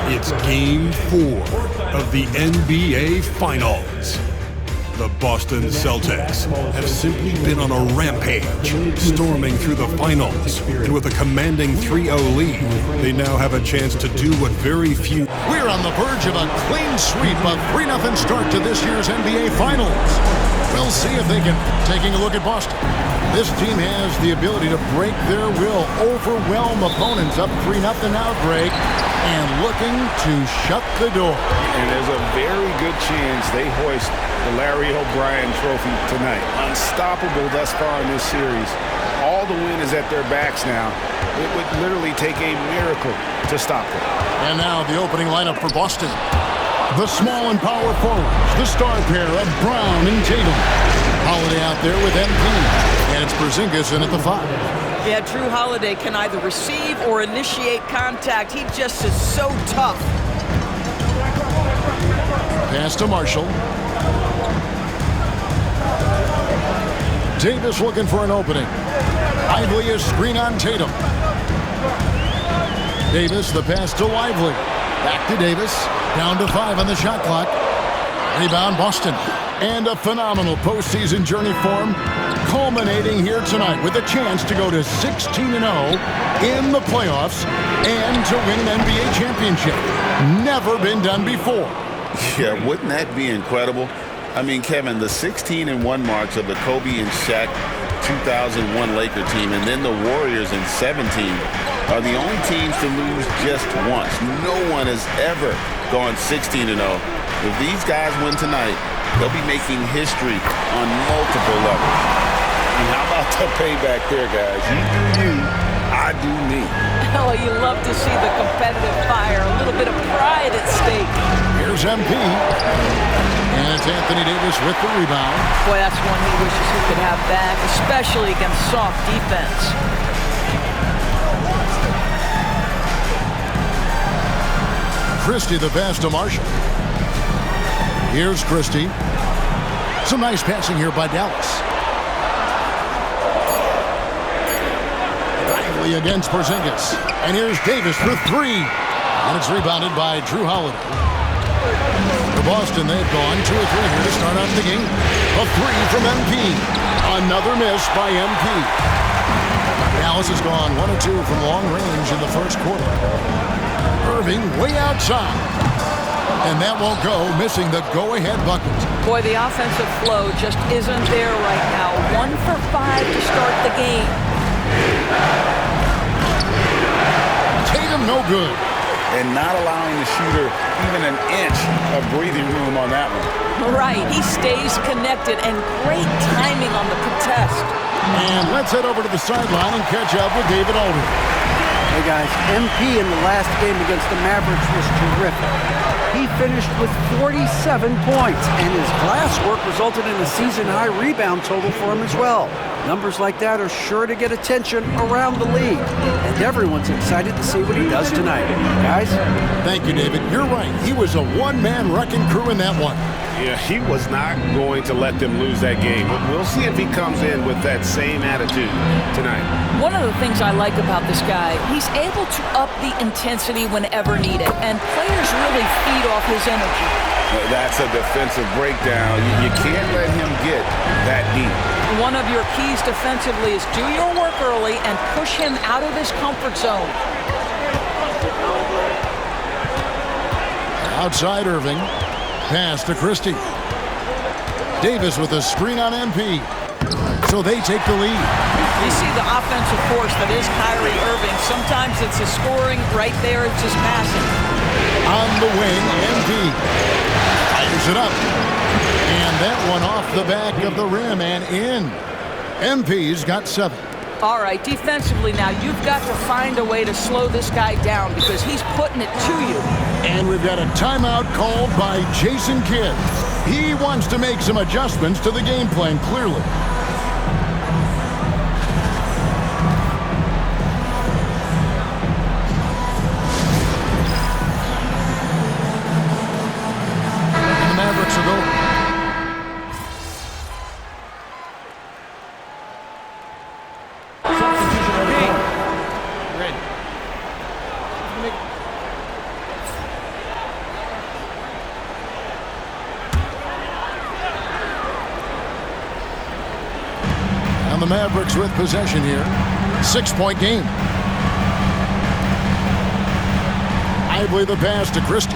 It's Game 4 of the NBA Finals. The Boston Celtics have simply been on a rampage, storming through the finals. And with a commanding 3-0 lead, they now have a chance to do what very few... We're on the verge of a clean sweep, a 3-0 start to this year's NBA Finals. We'll see if they can. Taking a look at Boston. This team has the ability to break their will, overwhelm opponents up 3-0 now, Greg, and looking to shut the door. And there's a very good chance they hoist the Larry O'Brien trophy tonight. Unstoppable thus far in this series. All the wind is at their backs now. It would literally take a miracle to stop them. And now the opening lineup for Boston. The small and power forwards, the star pair of Brown and Tatum. Holiday out there with MP. And it's Porzingis in at the 5. Yeah, Drew Holiday can either receive or initiate contact. He just is so tough. Pass to Marshall. Davis looking for an opening. Lively is screen on Tatum. Davis, the pass to Lively. Back to Davis. Down to 5 on the shot clock. Rebound Boston. And a phenomenal postseason journey for him, culminating here tonight with a chance to go to 16-0 in the playoffs and to win an NBA championship. Never been done before. Yeah, wouldn't that be incredible? I mean, Kevin, the 16-1 marks of the Kobe and Shaq 2001 Laker team, and then the Warriors in 17 are the only teams to lose just once. No one has ever gone 16-0. If these guys win tonight, they'll be making history on multiple levels. And how about the payback there, guys? You do you, I do me. Oh, you love to see the competitive fire, a little bit of pride at stake. Here's MP. And it's Anthony Davis with the rebound. Boy, that's one he wishes he could have back, especially against soft defense. Christie the pass to Marshall. Here's Christie. Some nice passing here by Dallas. Lively against Porzingis. And here's Davis for 3. And it's rebounded by Drew Holiday. For Boston, they've gone 2 or 3 here to start out the game. A 3 from MP. Another miss by MP. Dallas has gone 1 or 2 from long range in the first quarter. Irving way outside. And that won't go, missing the go-ahead bucket. Boy, the offensive flow just isn't there right now. 1 for 5 to start the game. Tatum no good. And not allowing the shooter even an inch of breathing room on that one. Right, he stays connected, and great timing on the contest. And let's head over to the sideline and catch up with David Aldridge. Hey guys, MP in the last game against the Mavericks was terrific. He finished with 47 points, and his glass work resulted in a season-high rebound total for him as well. Numbers like that are sure to get attention around the league, and everyone's excited to see what he does tonight. Guys? Thank you, David. You're right. He was a one-man wrecking crew in that one. Yeah, he was not going to let them lose that game. But we'll see if he comes in with that same attitude tonight. One of the things I like about this guy, he's able to up the intensity whenever needed, and players really feed off his energy. That's a defensive breakdown. You can't let him get that deep. One of your keys defensively is do your work early and push him out of his comfort zone. Outside Irving. Pass to Christie. Davis with a screen on MP. So they take the lead. You see the offensive force that is Kyrie Irving. Sometimes it's his scoring. Right there, it's his passing. On the wing, MP. Fires it up. And that one off the back of the rim and in. MP's got 7. All right, defensively now, you've got to find a way to slow this guy down because he's putting it to you. And we've got a timeout called by Jason Kidd. He wants to make some adjustments to the game plan, clearly. And the Mavericks will go. the Mavericks with possession here. 6-point game. Lively the pass to Christie.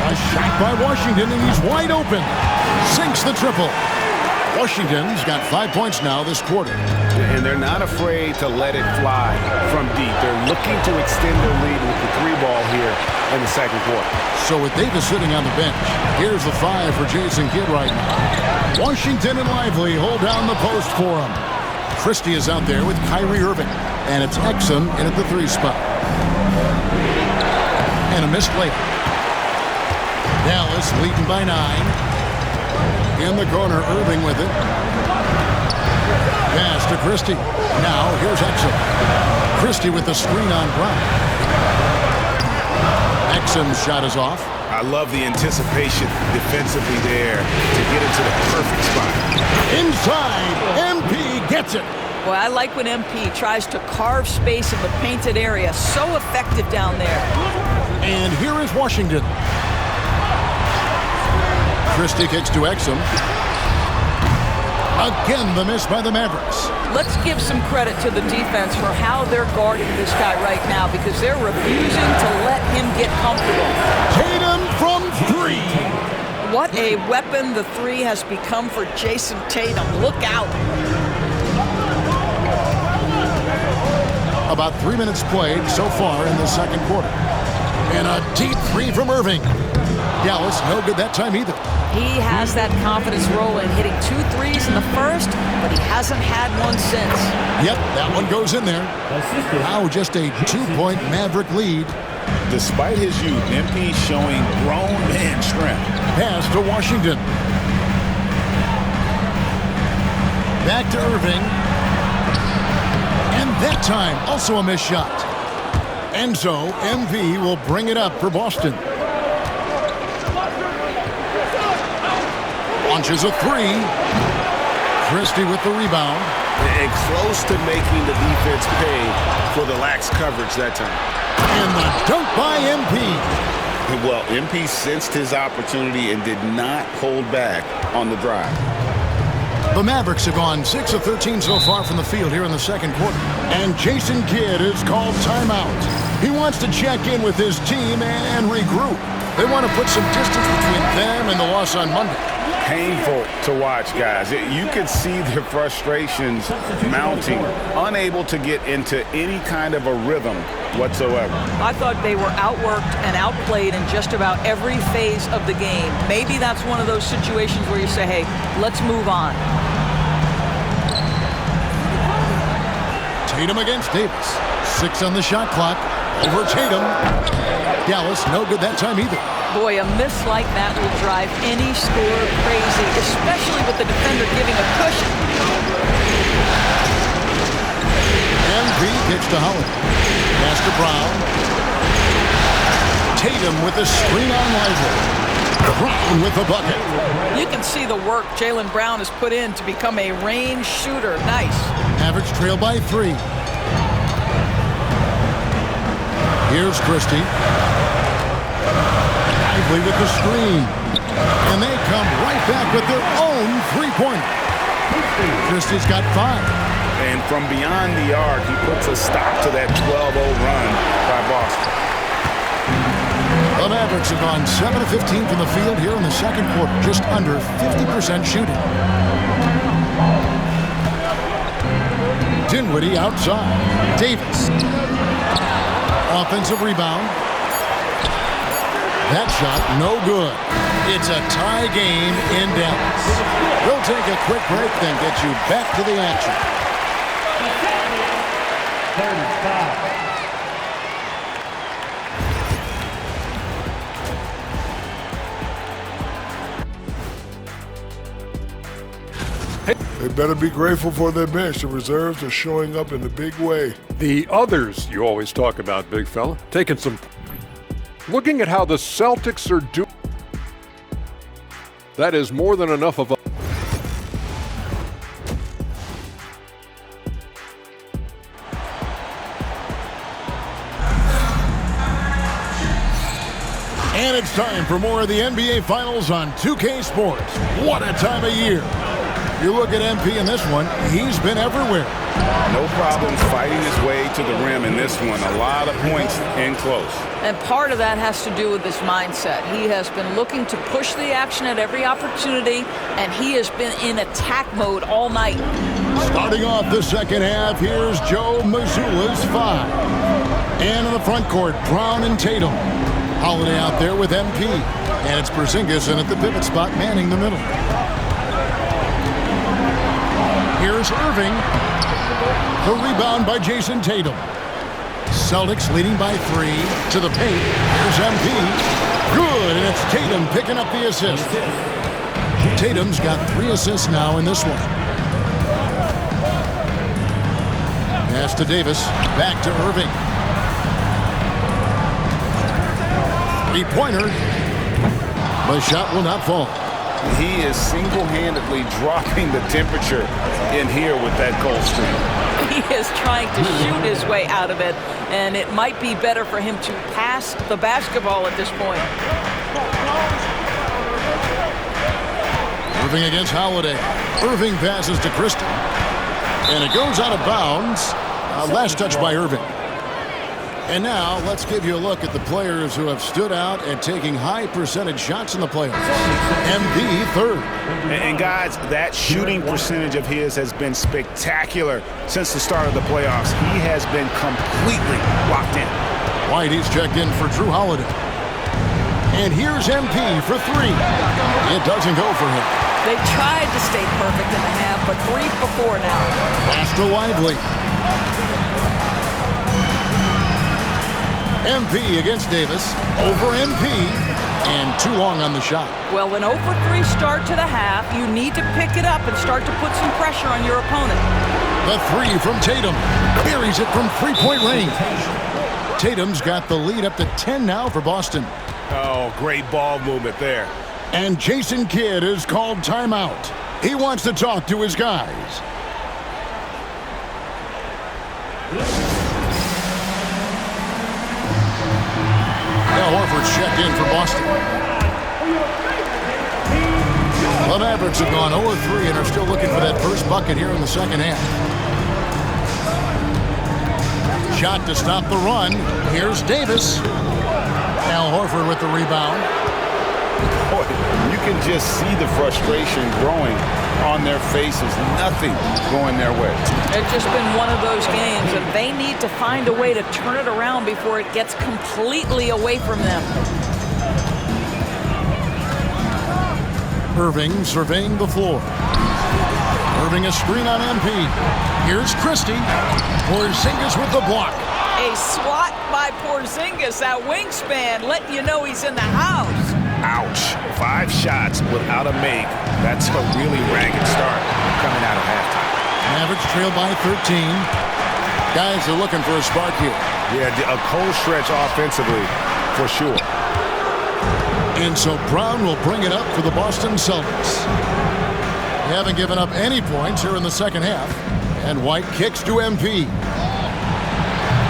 A shot by Washington, and he's wide open. Sinks the triple. Washington's got 5 points now this quarter. And they're not afraid to let it fly from deep. They're looking to extend their lead with the 3-ball here in the second quarter. So with Davis sitting on the bench, here's the 5 for Jason Kidd right now. Washington and Lively hold down the post for him. Christie is out there with Kyrie Irving. And it's Exum in at the 3 spot. And a missed layup. Dallas leading by 9. In the corner, Irving with it. Pass to Christie. Now here's Exum. Christie with the screen on Brown. Exum's shot is off. I love the anticipation defensively there to get into the perfect spot. Inside, MP gets it. Boy, I like when MP tries to carve space in the painted area. So effective down there. And here is Washington. Christie kicks to Exum. Again, the miss by the Mavericks. Let's give some credit to the defense for how they're guarding this guy right now because they're refusing to let him get comfortable. Tatum from 3. What a weapon the 3 has become for Jason Tatum. Look out. About 3 minutes played so far in the second quarter. And a deep 3 from Irving. Dallas no good that time either. He has that confidence rolling, hitting 2 threes in the first, but he hasn't had one since. Yep, that one goes in there. Now just a 2-point Maverick lead. Despite his youth, MP showing grown man strength. Pass to Washington. Back to Irving. And that time, also a missed shot. And so, MP will bring it up for Boston. Launches a 3. Christie with the rebound. And close to making the defense pay for the lax coverage that time. And the dunk by MP. Well, MP sensed his opportunity and did not hold back on the drive. The Mavericks have gone 6 of 13 so far from the field here in the second quarter. And Jason Kidd is called timeout. He wants to check in with his team and regroup. They want to put some distance between them and the loss on Monday. Painful to watch, guys. You could see their frustrations mounting, unable to get into any kind of a rhythm whatsoever. I thought they were outworked and outplayed in just about every phase of the game. Maybe that's one of those situations where you say, hey, let's move on. Tatum against Davis. 6 on the shot clock. Over Tatum. Dallas no good that time either. Boy, a miss like that will drive any scorer crazy, especially with the defender giving a cushion. MP kicks to Howard. Pass to Brown. Tatum with the screen on Lively. Brown with the bucket. You can see the work Jaylen Brown has put in to become a range shooter. Nice. Mavericks trail by 3. Here's Christie. Lively with the screen. And they come right back with their own 3-pointer. Christie's got 5. And from beyond the arc, he puts a stop to that 12-0 run by Boston. The Mavericks have gone 7 of 15 from the field here in the second quarter, just under 50% shooting. Dinwiddie outside. Davis. Offensive rebound. That shot, no good. It's a tie game in Dallas. We'll take a quick break, then get you back to the action. They better be grateful for their bench. The reserves are showing up in a big way. The others you always talk about, big fella, taking some... Looking at how the Celtics are doing, that is more than enough of a... And it's time for more of the NBA Finals on 2K Sports. What a time of year. You look at MP in this one, he's been everywhere. No problems fighting his way to the rim in this one. A lot of points in close. And part of that has to do with his mindset. He has been looking to push the action at every opportunity, and he has been in attack mode all night. Starting off the second half, here's Joe Mazzulla's 5. And in the front court, Brown and Tatum. Holiday out there with MP. And it's Porzingis in at the pivot spot, manning the middle. Here's Irving. The rebound by Jason Tatum. Celtics leading by 3 to the paint. Here's MP. Good, and it's Tatum picking up the assist. Tatum's got 3 assists now in this one. Pass to Davis. Back to Irving. Three-pointer. The shot will not fall. He is single-handedly dropping the temperature in here with that goal streak. He is trying to shoot his way out of it, and it might be better for him to pass the basketball at this point. Irving against Holiday. Irving passes to Christie. And it goes out of bounds. Last touch by Irving. And now let's give you a look at the players who have stood out and taking high percentage shots in the playoffs. MP third. And guys, that shooting percentage of his has been spectacular since the start of the playoffs. He has been completely locked in. Whitey's checked in for Drew Holiday. And here's MP for 3. It doesn't go for him. They tried to stay perfect in the half, but 3 for 4 now. Pass to Lively. MP against Davis. Over MP. And too long on the shot. Well, an 0 for 3 start to the half. You need to pick it up and start to put some pressure on your opponent. The 3 from Tatum. Buries it from 3-point range. Tatum's got the lead up to 10 now for Boston. Oh, great ball movement there. And Jason Kidd is called timeout. He wants to talk to his guys. Al Horford checked in for Boston. The Mavericks have gone 0-3 and are still looking for that first bucket here in the second half. Shot to stop the run. Here's Davis. Al Horford with the rebound. Boy, you can just see the frustration growing on their faces. Nothing going their way. It's just been one of those games, and they need to find a way to turn it around before it gets completely away from them. Irving surveying the floor. Irving a screen on MP. Here's Christie. Porzingis with the block. A swat by Porzingis, that wingspan, letting you know he's in the house. Ouch. 5 shots without a make. That's a really ragged start coming out of halftime. Mavericks trail by 13. Guys are looking for a spark here. Yeah, a cold stretch offensively for sure. And so Brown will bring it up for the Boston Celtics. They haven't given up any points here in the second half. And White kicks to MP.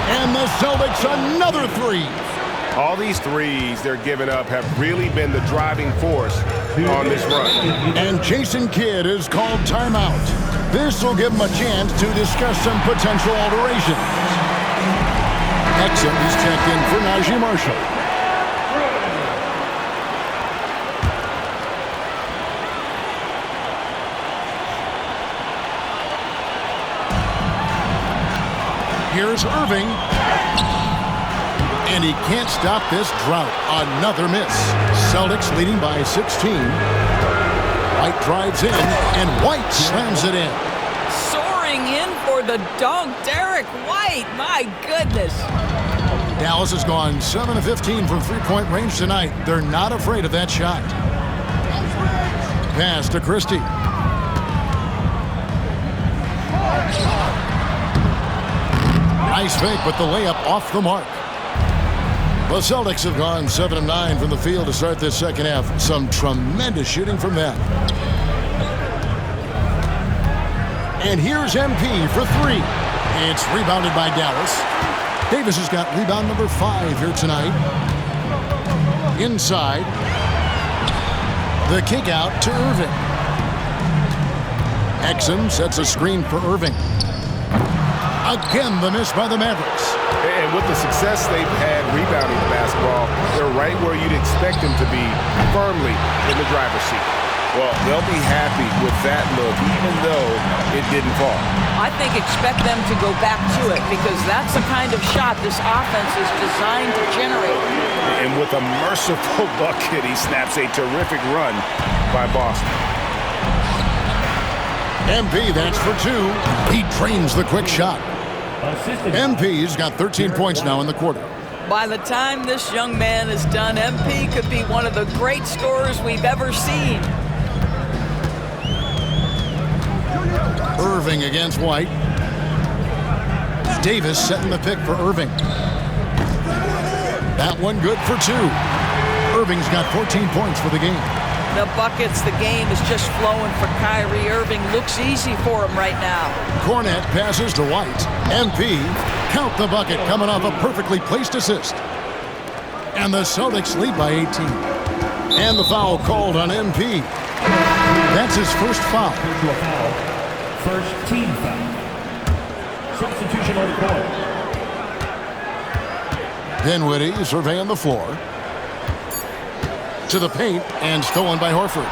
And the Celtics another 3. All these threes they're giving up have really been the driving force on this run. And Jason Kidd is called timeout. This will give him a chance to discuss some potential alterations. Exum is checked in for Najee Marshall. Here's Irving. And he can't stop this drought. Another miss. Celtics leading by 16. White drives in, and White slams it in. Soaring in for the dunk, Derek White. My goodness. Dallas has gone 7 of 15 from three-point range tonight. They're not afraid of that shot. Pass to Christie. Nice fake, but the layup off the mark. The Celtics have gone 7 of 9 from the field to start this second half. Some tremendous shooting from them. And here's MP for 3. It's rebounded by Dallas. Davis has got rebound number 5 here tonight. Inside. The kick out to Irving. Exum sets a screen for Irving. Again, the miss by the Mavericks. And with the success they've had rebounding the basketball, they're right where you'd expect them to be, firmly in the driver's seat. Well, they'll be happy with that look, even though it didn't fall. I think expect them to go back to it because that's the kind of shot this offense is designed to generate. And with a merciful bucket, he snaps a terrific run by Boston. MP, that's for two. He drains the quick shot. MP's got 13 points now in the quarter. By the time this young man is done, MP could be one of the great scorers we've ever seen. Irving against White. Davis setting the pick for Irving. That one good for two. Irving's got 14 points for the game. The buckets, the game is just flowing for Kyrie Irving. Looks easy for him right now. Cornette passes to White. MP, count the bucket, coming off a perfectly placed assist. And the Celtics lead by 18. And the foul called on MP. That's his first foul. First team foul. Substitution on the court. Dinwiddie surveying the floor. To the paint and stolen by Horford.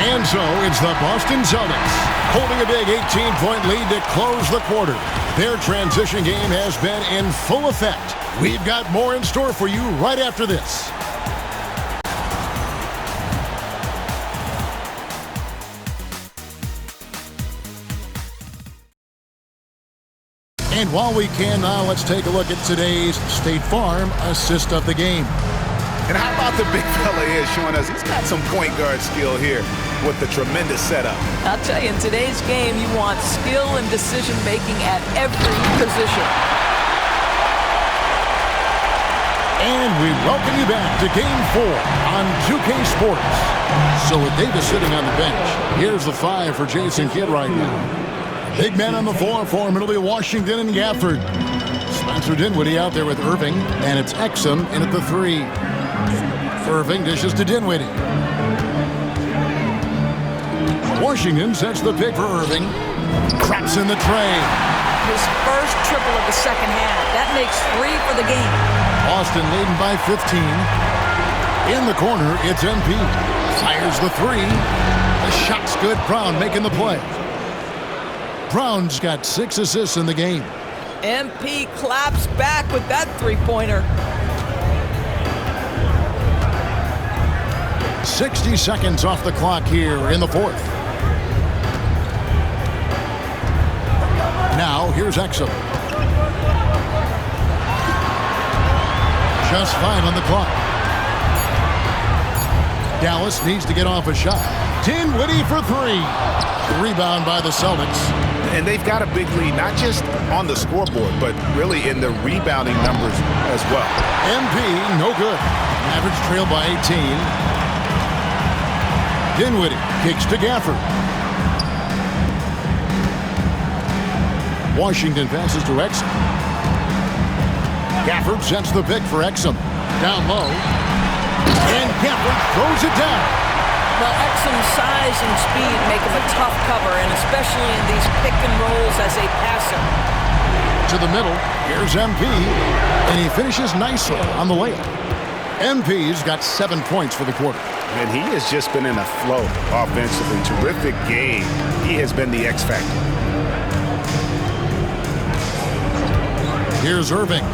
And so it's the Boston Celtics holding a big 18-point lead to close the quarter. Their transition game has been in full effect. We've got more in store for you right after this. And while we can now, let's take a look at today's State Farm assist of the game. And how about the big fella here showing us he's got some point guard skill here with the tremendous setup. I'll tell you, in today's game, you want skill and decision-making at every position. And we welcome you back to Game 4 on 2K Sports. So with Davis sitting on the bench, here's the 5 for Jason Kidd right now. Big men on the floor for him. It'll be Washington and Gafford. Spencer Dinwiddie out there with Irving, and it's Exum in at the 3. Irving dishes to Dinwiddie. Washington sets the pick for Irving. Traps in the tray. His first triple of the second half. That makes 3 for the game. Austin leading by 15. In the corner, it's MP. Fires the 3. The shot's good. Brown making the play. Brown's got 6 assists in the game. MP claps back with that three-pointer. 60 seconds off the clock here in the fourth. Now, here's Exum. Just 5 on the clock. Dallas needs to get off a shot. Dinwiddie for 3. Rebound by the Celtics. And they've got a big lead, not just on the scoreboard, but really in the rebounding numbers as well. MP, no good. Mavericks trail by 18. Dinwiddie kicks to Gafford. Washington passes to Exum. Gafford sends the pick for Exum. Down low. And Gafford throws it down. Well, Exum's size and speed make him a tough cover, and especially in these pick and rolls as a passer. To the middle, here's MP, and he finishes nicely on the layup. MP's got 7 points for the quarter. And he has just been in a flow offensively. Terrific game. He has been the X factor. Here's Irving.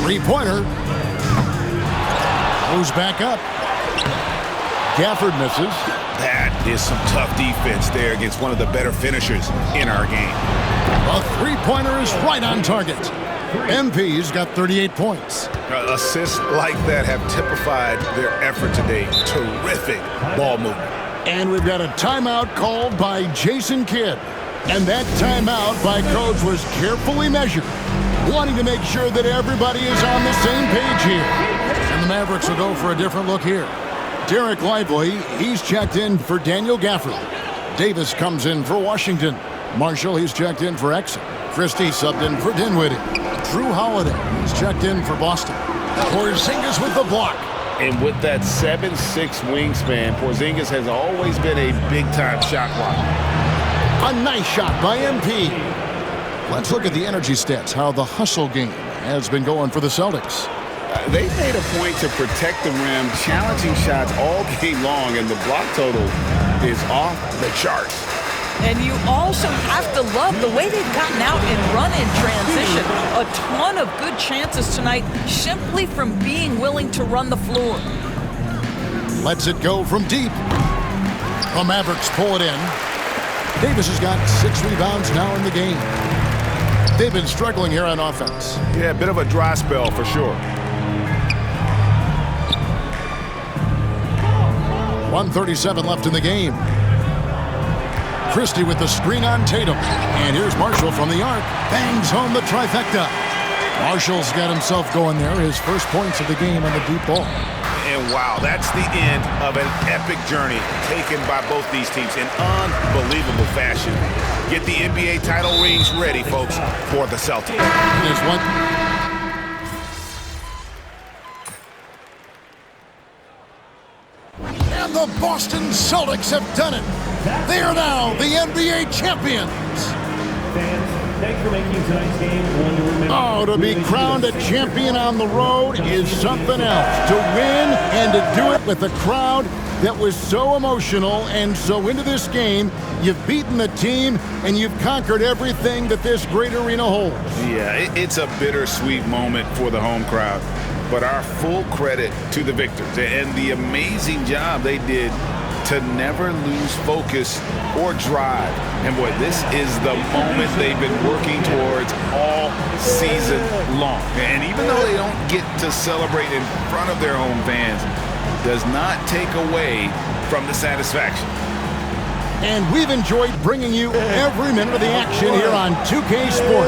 3-pointer. Goes back up. Gafford misses. That is some tough defense there against one of the better finishers in our game. A 3-pointer is right on target. MP's got 38 points. Assists like that have typified their effort today. Terrific ball movement. And we've got a timeout called by Jason Kidd. And that timeout by Coach was carefully measured, wanting to make sure that everybody is on the same page here. And the Mavericks will go for a different look here. Derek Lively, he's checked in for Daniel Gafford. Davis comes in for Washington. Marshall, he's checked in for Exum. Christie subbed in for Dinwiddie. Drew Holiday is checked in for Boston. Porzingis with the block. And with that 7'6" wingspan, Porzingis has always been a big-time shot blocker. A nice shot by MP. Let's look at the energy stats, how the hustle game has been going for the Celtics. They've made a point to protect the rim, challenging shots all game long, and the block total is off the charts. And you also have to love the way they've gotten out and run in transition. A ton of good chances tonight simply from being willing to run the floor. Lets it go from deep. The Mavericks pull it in. Davis has got 6 rebounds now in the game. They've been struggling here on offense. Yeah, a bit of a dry spell for sure. 1:37 left in the game. Christie with the screen on Tatum. And here's Marshall from the arc. Bangs home the trifecta. Marshall's got himself going there. His first points of the game on the deep ball. And wow, that's the end of an epic journey taken by both these teams in unbelievable fashion. Get the NBA title rings ready, folks, for the Celtics. There's one. And the Boston Celtics have done it. They are now the NBA champions. Fans, thanks for making tonight's game one to remember. Oh, to be crowned a champion on the road is something else. To win and to do it with a crowd that was so emotional and so into this game, you've beaten the team and you've conquered everything that this great arena holds. Yeah, it's a bittersweet moment for the home crowd. But our full credit to the victors and the amazing job they did to never lose focus or drive. And boy, this is the moment they've been working towards all season long. And even though they don't get to celebrate in front of their home fans, does not take away from the satisfaction. And we've enjoyed bringing you every minute of the action here on 2K Sports.